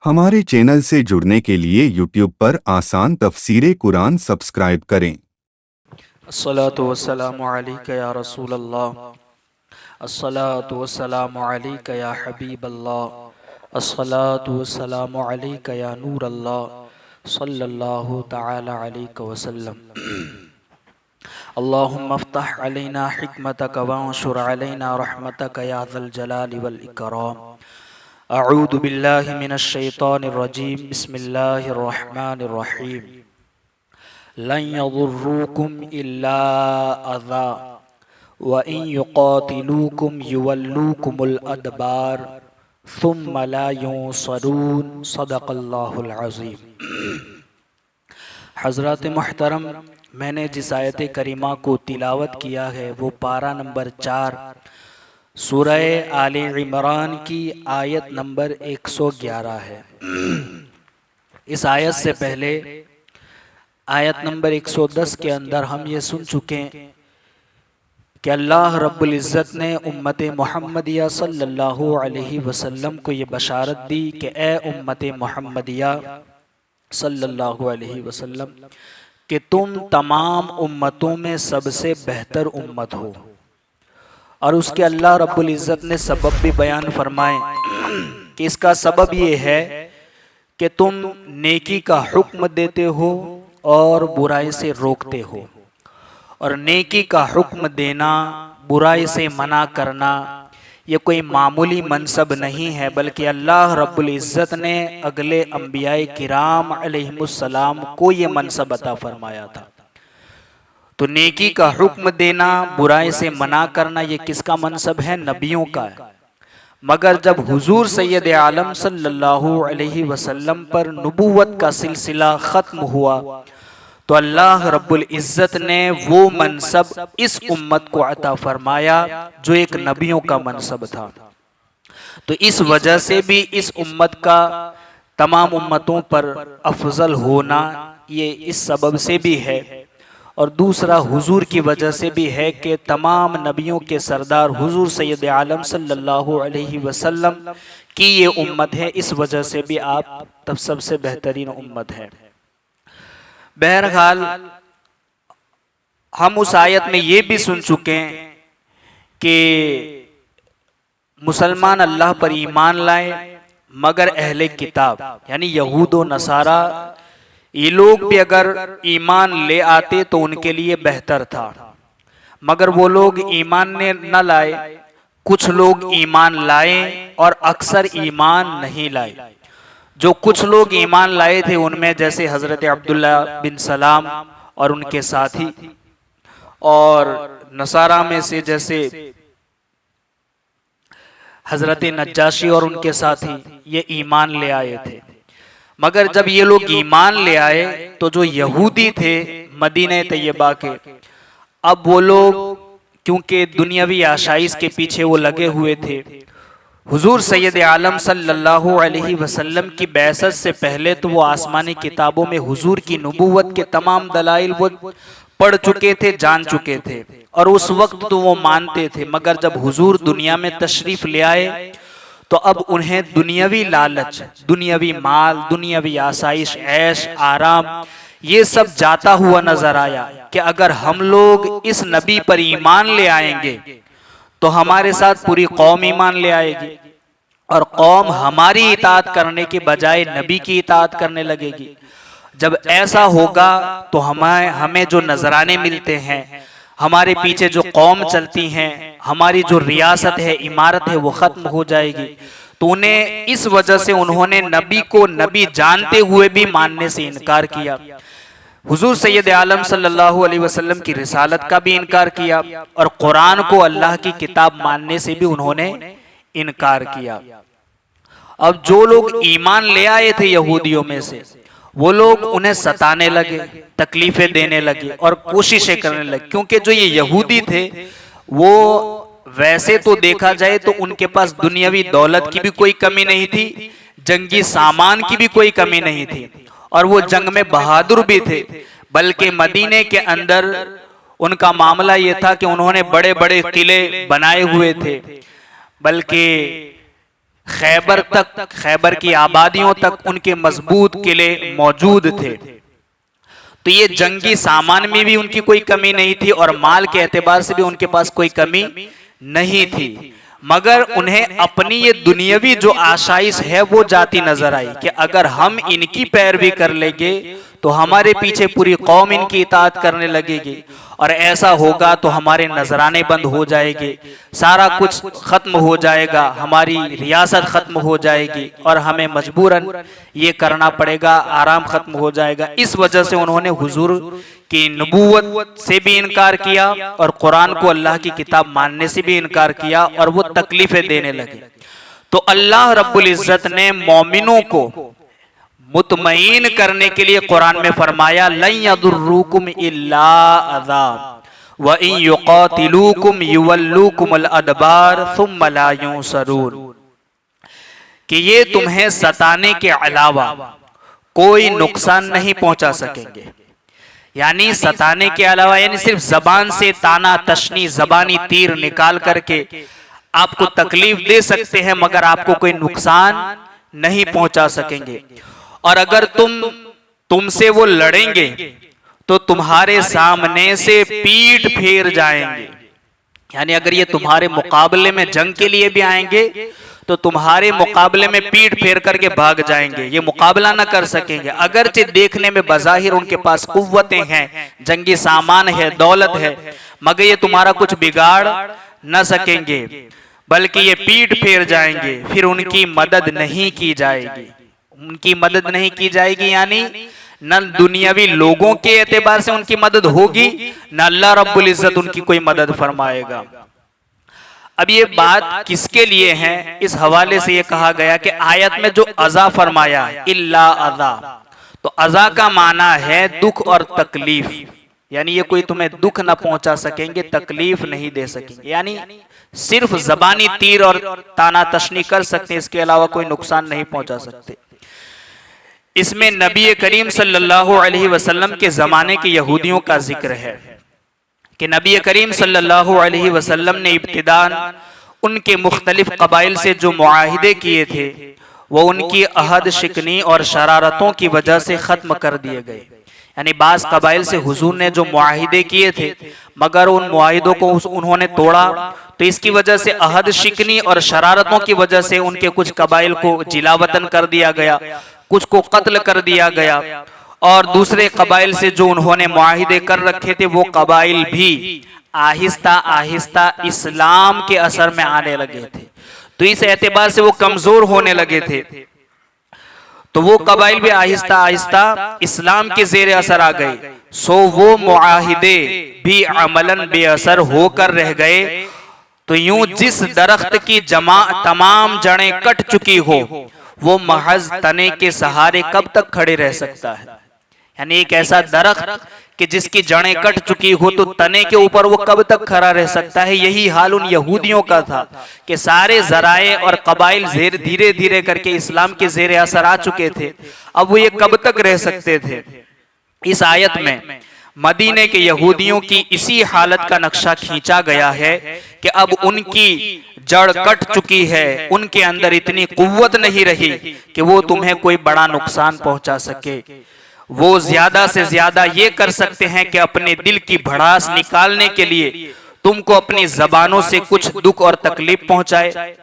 हमारे चैनल से जुड़ने के लिए YouTube पर आसान तफसीरे कुरान सब्सक्राइब करें। अस्सलातु वस्सलामु अलैका या रसूल अल्लाह, अस्सलातु वस्सलामु अलैका या हबीब अल्लाह, अस्सलातु वस्सलामु अलैका या नूर अल्लाह, सल्लल्लाहु तआला अलैका वसल्लम। अल्लाहुम्मा अफ्तह अलैना हिकमतक वंशुर अलैना रहमतक या ज़ल जलाली वल इकराम। अऊज़ु बिल्लाहि मिनश शैतानिर रजीम, बिस्मिल्लाहिर रहमानिर रहीम। लन यदुर्रुकुम इल्ला अज़ा व इन युक़ातिलूकुम युवल्लूकुमुल अदबार सुम्मा ला युंसरून। सदक़ल्लाहुल अज़ीम। हज़रत मुहतरम, मैंने जिस आयत करीमा को तिलावत किया है वो पारा नंबर 4 सूरह आले इमरान की आयत नंबर 111 है। इस आयत से पहले आयत नंबर 110 के अंदर हम ये सुन चुके हैं कि अल्लाह रब्बुल इज़्ज़त ने उम्मत मुहम्मदिया सल्लल्लाहु अलैहि वसल्लम को ये बशारत दी कि ए उम्मत मुहम्मदिया सल्लल्लाहु अलैहि वसल्लम कि तुम तमाम उम्मतों में सबसे बेहतर उम्मत हो। और उसके अल्लाह रब्बुल इज़्ज़त ने सबब भी बयान फरमाए कि इसका सबब ये है कि तुम नेकी का हुक्म देते हो और बुराई से रोकते हो। और नेकी का हुक्म देना, बुराई से मना करना, ये कोई मामूली मनसब नहीं है, बल्कि अल्लाह रब्बुल इज़्ज़त ने अगले अंबियाए किराम अलैहिमुस्सलाम को ये मनसब अता फरमाया था। तो नेकी का हुक्म देना, बुराई से मना करना, ये किसका मनसब है? नबियों का है। मगर जब हुजूर सैयद आलम सल्लल्लाहु अलैहि वसल्लम पर नबूवत का सिलसिला ख़त्म हुआ तो अल्लाह रब्बुल इज़्ज़त ने वो मनसब इस उम्मत को अता फरमाया जो एक नबियों का मनसब था। तो इस वजह से भी इस उम्मत का तमाम उम्मतों पर अफजल होना ये इस सबब से भी है। और दूसरा हुजूर की वजह से भी है कि तमाम नबियों के सरदार हुजूर सैयद आलम सल्लल्लाहु अलैहि वसल्लम की ये उम्मत है। इस वजह से भी आप तब सबसे बेहतरीन उम्मत है। बहरहाल हम उस आयत में ये भी सुन चुके हैं कि मुसलमान अल्लाह पर ईमान लाए, मगर अहले किताब यानी यहूद व नसारा ये लोग भी अगर ईमान ले आते तो उनके लिए बेहतर था। मगर वो लोग ईमान ने न लाए, कुछ लोग ईमान लाए और अक्सर ईमान नहीं लाए। जो कुछ लोग ईमान लाए थे उनमें जैसे हजरत अब्दुल्ला बिन सलाम और उनके साथी, और नसारा में से जैसे हजरत नज्जाशी और उनके साथी, ये ईमान ले आए थे। मगर जब ये लोग ईमान ले आए तो जो यहूदी थे मदीने तैयबा के, अब वो लोग क्योंकि दुनियावी आशाइश के पीछे वो लगे हुए थे, हुजूर सैयद आलम सल्लल्लाहु अलैहि वसल्लम की बैसत से पहले तो वो आसमानी किताबों में हुजूर की नबूवत के तमाम दलाइल वो पढ़ चुके थे, जान चुके थे, और उस वक्त तो वो मानते थे। मगर जब हुजूर दुनिया में तशरीफ ले आए तो अब उन्हें दुनियावी लालच, दुनियावी माल, दुनियावी आसाइश, ऐश आराम, ये सब जाता हुआ नजर आया कि अगर हम लोग इस नबी पर ईमान ले आएंगे तो हमारे साथ पूरी कौम ईमान ले आएगी और कौम हमारी इताअत करने के बजाय नबी की इताअत करने लगेगी। जब ऐसा होगा तो हमें जो नजराने मिलते हैं, हमारे पीछे जो कौम चलती हैं, हमारी जो रियासत है, इमारत है, वो खत्म हो जाएगी। तो उन्हें इस वजह से उन्होंने नबी को नबी जानते हुए भी मानने से इनकार किया। हुजूर सैयद आलम सल्लल्लाहु अलैहि वसल्लम की रिसालत का भी इनकार किया और कुरान को अल्लाह की किताब मानने से भी उन्होंने इनकार किया। अब जो लोग ईमान ले आए थे यहूदियों में से, वो लोग उन्हें सताने लगे, तकलीफें देने लगे और कोशिशें करने लगे, क्योंकि जो ये यहूदी थे वो वैसे तो देखा जाए तो उनके पास दुनियावी दौलत की भी कोई कमी नहीं थी, जंगी सामान की भी कोई कमी नहीं थी, और वो जंग में बहादुर भी थे। बल्कि मदीने के अंदर उनका मामला ये था कि उन्होंने बड़े बड़े किले बनाए हुए थे, बल्कि खैबर तक, खैबर की आबादियों तक उनके मजबूत किले मौजूद थे। तो ये जंगी सामान में भी उनकी कोई कमी नहीं थी और माल के एतबार से भी उनके पास कोई कमी नहीं थी, मगर उन्हें अपनी ये दुनियावी जो आशाइश है वो जाती नजर आई कि अगर हम इनकी पैरवी कर लेंगे तो हमारे पीछे पूरी कौम इनकी इताअत करने लगेगी और ऐसा होगा तो हमारे नजराने बंद हो जाएंगे, सारा कुछ खत्म हो जाएगा, हमारी रियासत खत्म हो जाएगी और हमें मजबूरन ये करना पड़ेगा, आराम खत्म हो जाएगा। इस वजह से उन्होंने हुजूर की नबूवत से भी इनकार किया और कुरान को अल्लाह की किताब मानने से भी इनकार किया और वो तकलीफें देने लगे। तो अल्लाह रब्बुल इज्जत ने मोमिनों को मुतमईन करने के लिए कुरान में फरमाया लन यदुर्रुकुम इल्ला अज़ा व इन युकातिलूकुम युवल्लूकुमुल अदबार सुम्मा ला युंसरून, कि ये तुम्हें सताने के अलावा कोई नुकसान नहीं पहुंचा सकेंगे। यानी सताने के अलावा यानी सिर्फ जबान से ताना तशनी जबानी तीर निकाल करके आपको तकलीफ दे सकते हैं मगर आपको कोई नुकसान नहीं पहुंचा सकेंगे। और अगर तुमसे वो लड़ेंगे तो तुम्हारे सामने से पीठ फेर जाएंगे। यानी अगर ये तुम्हारे मुकाबले में जंग के लिए भी आएंगे तो तुम्हारे मुकाबले में पीठ फेर करके भाग जाएंगे, ये मुकाबला ना कर सकेंगे। अगरचे देखने में बज़ाहिर उनके पास कुव्वतें हैं, जंगी सामान है, दौलत है, मगर ये तुम्हारा कुछ बिगाड़ न सकेंगे, बल्कि ये पीठ फेर जाएंगे, फिर उनकी मदद नहीं की जाएगी। उनकी मदद नहीं की जाएगी यानी न दुनियावी लोगों के एतबार से उनकी मदद होगी, न अल्लाह रब्बुल इज्जत उनकी कोई मदद फरमाएगा। अब ये बात किसके लिए है, इस हवाले से ये कहा गया कि आयत में जो अज़ा फरमाया इल्ला अज़ा, तो अज़ा का माना है दुख और तकलीफ, यानी ये कोई तुम्हें दुख ना पहुंचा सकेंगे, तकलीफ नहीं दे सकेंगे, यानी सिर्फ जबानी तीर और ताना तशनी कर सकते हैं, इसके अलावा कोई नुकसान नहीं पहुंचा सकते। इसमें नबी करीम सल्लल्लाहु अलैहि वसल्लम के ज़माने के यहूदियों का जिक्र है कि नबी करीम सल्लल्लाहु अलैहि वसल्लम ने इब्तिदान उनके मुख्तलिफ कबाइल से जो मुआहिदे किए थे वो उनकी अहद शिकनी और शरारतों की वजह से ख़त्म कर दिए गए। यानी बाज़ कबाइल से हुजूर ने जो मुआहिदे किए थे मगर उन मुआहिदों को उन्होंने तोड़ा, तो इसकी वजह से अहद शिकनी और शरारतों की वजह से उनके कुछ कबाइल को जिलावतन कर दिया गया, कुछ को कत्ल कर दिया गया और दूसरे कबाइल से जो उन्होंने मुआहिदे कर रखे थे वो कबाइल भी आहिस्ता आहिस्ता इस्लाम के असर में आने लगे थे, तो इस एतबार से वो कमजोर होने लगे थे। तो वो कबाइल भी आहिस्ता आहिस्ता इस्लाम के जेर असर आ गए, सो वो मुआहिदे भी अमलन बेअसर होकर रह गए। तो यूं जिस दरख्त की तमाम जड़ें कट चुकी हो वो महज तने के सहारे कब तक खड़े रह सकता है। यानी एक ऐसा दरख्त कि जिसकी जड़ें कट चुकी हो तो तने के ऊपर वो कब तक खड़ा रह सकता है। यही हाल उन यहूदियों का था कि सारे जराए और कबाइल धीरे धीरे करके इस्लाम के जेर असर आ चुके थे, अब वो ये कब तक रह सकते थे। इस आयत में मदीने के यहूदियों की इसी हालत का नक्शा खींचा गया है कि अब उनकी जड़ कट चुकी है, उनके अंदर इतनी कुव्वत नहीं रही कि वो तुम्हें कोई बड़ा नुकसान पहुंचा सके। वो ज्यादा से ज्यादा ये कर सकते हैं कि अपने दिल की भड़ास निकालने के लिए तुमको अपनी जबानों से कुछ दुख और तकलीफ पहुंचाए,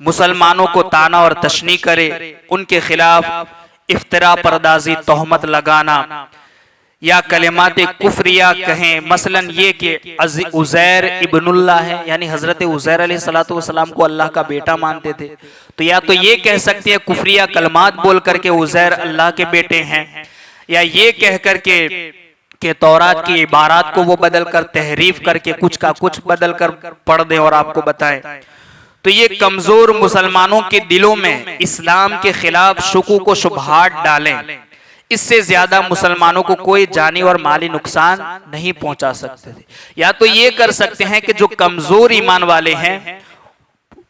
मुसलमानों को ताना और तशनी करे, उनके खिलाफ इफ्तरा परदाजी तोहमत लगाना या कलिमात कुफरिया कहें। मसलन ये कि उज़ैर इब्नुल्लाह है, यानी हजरत उज़ैर अलैहिस्सलातु वस्सलाम को अल्लाह का बेटा मानते थे, तो या तो ये कह सकते हैं कुफरिया कलमात बोल करके उज़ैर अल्लाह के बेटे हैं, या ये कह करके कि तौरात की इबारात को वो बदल कर तहरीफ करके कुछ का कुछ बदल कर पढ़ दें और आपको बताएं। तो ये कमजोर मुसलमानों के दिलों में इस्लाम के खिलाफ शुकूक व शुबहात डालें, इससे ज्यादा मुसलमानों को कोई जानी और माली नुकसान नहीं पहुंचा सकते थे। या तो ये कर सकते हैं कि जो कमजोर ईमान वाले हैं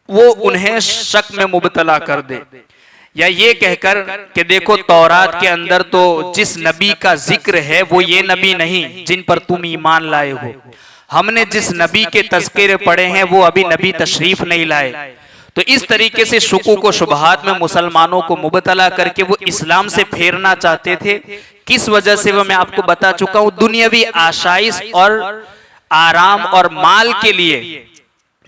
वो उन्हें शक में मुबतला कर दे, या ये कहकर कि देखो तौरात के अंदर तो जिस नबी का जिक्र है वो ये नबी नहीं जिन पर तुम ईमान लाए हो, हमने जिस नबी के तज़किरे पढ़े हैं वो अभी नबी तशरीफ नहीं लाए, तो इस तरीके से शुकूक व शुबहात में मुसलमानों को मुबतला करके वो इस्लाम से फेरना चाहते थे। किस वजह से वो मैं आपको बता चुका हूं, दुनियावी आशाइश और आराम और माल के लिए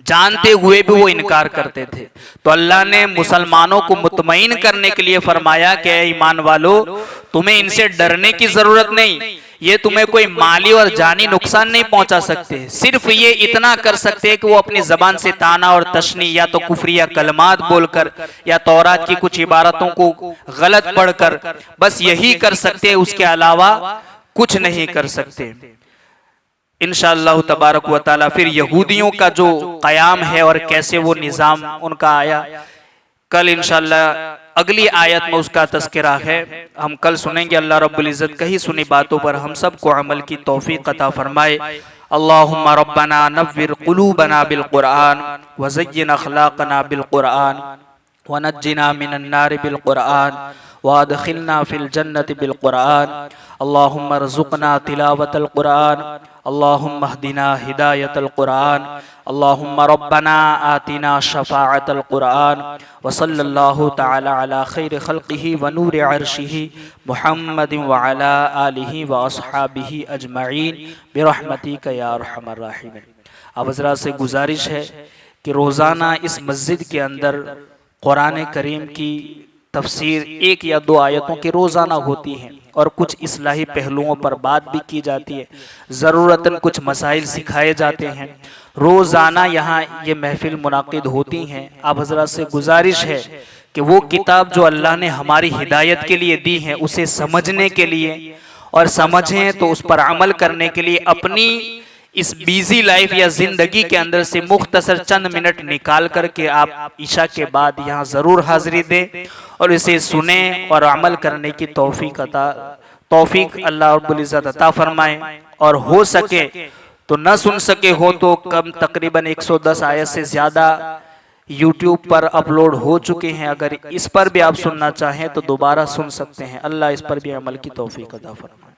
जानते हुए भी वो इनकार करते थे। तो अल्लाह ने मुसलमानों को मुतमईन करने के लिए फरमाया कि ईमान वालों, तुम्हें इनसे डरने की जरूरत नहीं, ये तुम्हें कोई माली और जानी नुकसान नहीं पहुंचा सकते। सिर्फ ये इतना कर सकते हैं कि वो अपनी जबान से ताना और तशनी या तो कुफरिया कलमात बोलकर या तौरात की कुछ इबारतों को गलत पढ़कर बस यही कर सकते हैं, उसके अलावा कुछ नहीं कर सकते। इंशाअल्लाह तबारक व तआला फिर यहूदियों का जो क़याम है और कैसे वो निज़ाम उनका आया, कल इंशाअल्लाह अगली आयत में उसका तज़किरा है, हम कल सुनेंगे। अल्लाह रब्बुल इज़्ज़त कही सुनी बातों पर हम सबको अमल की तौफीक अता फरमाए। अल्लाहुम्मा रब्बना नव्विर क़ुलूबना बिल क़ुरआन व ज़य्यिन अख़लाक़ना बिल क़ुरआन व नज्जिना मिनन नार बिल क़ुरआन व अदखिलना फिल जन्नति बिल क़ुरआन। अल्लाहुम्मा रज़ुक़ना तिलावतल क़ुरआन, अल्लाहुम्मा हदिना हिदायतल क़ुरआन, अल्लाहुम्मा रब्बना आतिना शफ़ाअतल क़ुरआन व सल्लल्लाहु तआला अला खैर खल्क़िही व नूर अर्शिही मुहम्मदिन व अला आलिही व अस्हाबिही अजमईन बिरहमतिका या अरहमर राहिमीन। अब हज़रात से गुजारिश है कि रोज़ाना इस मस्जिद के अंदर कुरान करीम की तफसीर एक या दो आयतों की रोज़ाना होती हैं और कुछ इस्लाही पहलुओं पर बात भी की जाती है, ज़रूरतन कुछ मसाइल सिखाए जाते हैं। रोज़ाना यहाँ ये महफिल मुनाकिद होती हैं। आप हज़रात से गुजारिश है कि वो किताब जो अल्लाह ने हमारी हिदायत के लिए दी है उसे समझने के लिए और समझें तो उस पर अमल करने के लिए अपनी इस बिजी लाइफ या जिंदगी के अंदर से मुख्तसर चंद मिनट निकाल करके आप ईशा के बाद यहाँ जरूर हाजिरी दें और इसे सुने और अमल करने की तौफीक अल्लाह रब्बुल इज़्ज़त अता फरमाए। और हो सके तो न सुन सके हो तो कम तकरीबन 110 आयत से ज्यादा YouTube पर अपलोड हो चुके हैं, अगर इस पर भी आप सुनना चाहें तो दोबारा सुन सकते हैं। अल्लाह इस पर भी अमल की तौफीक अता फरमाए।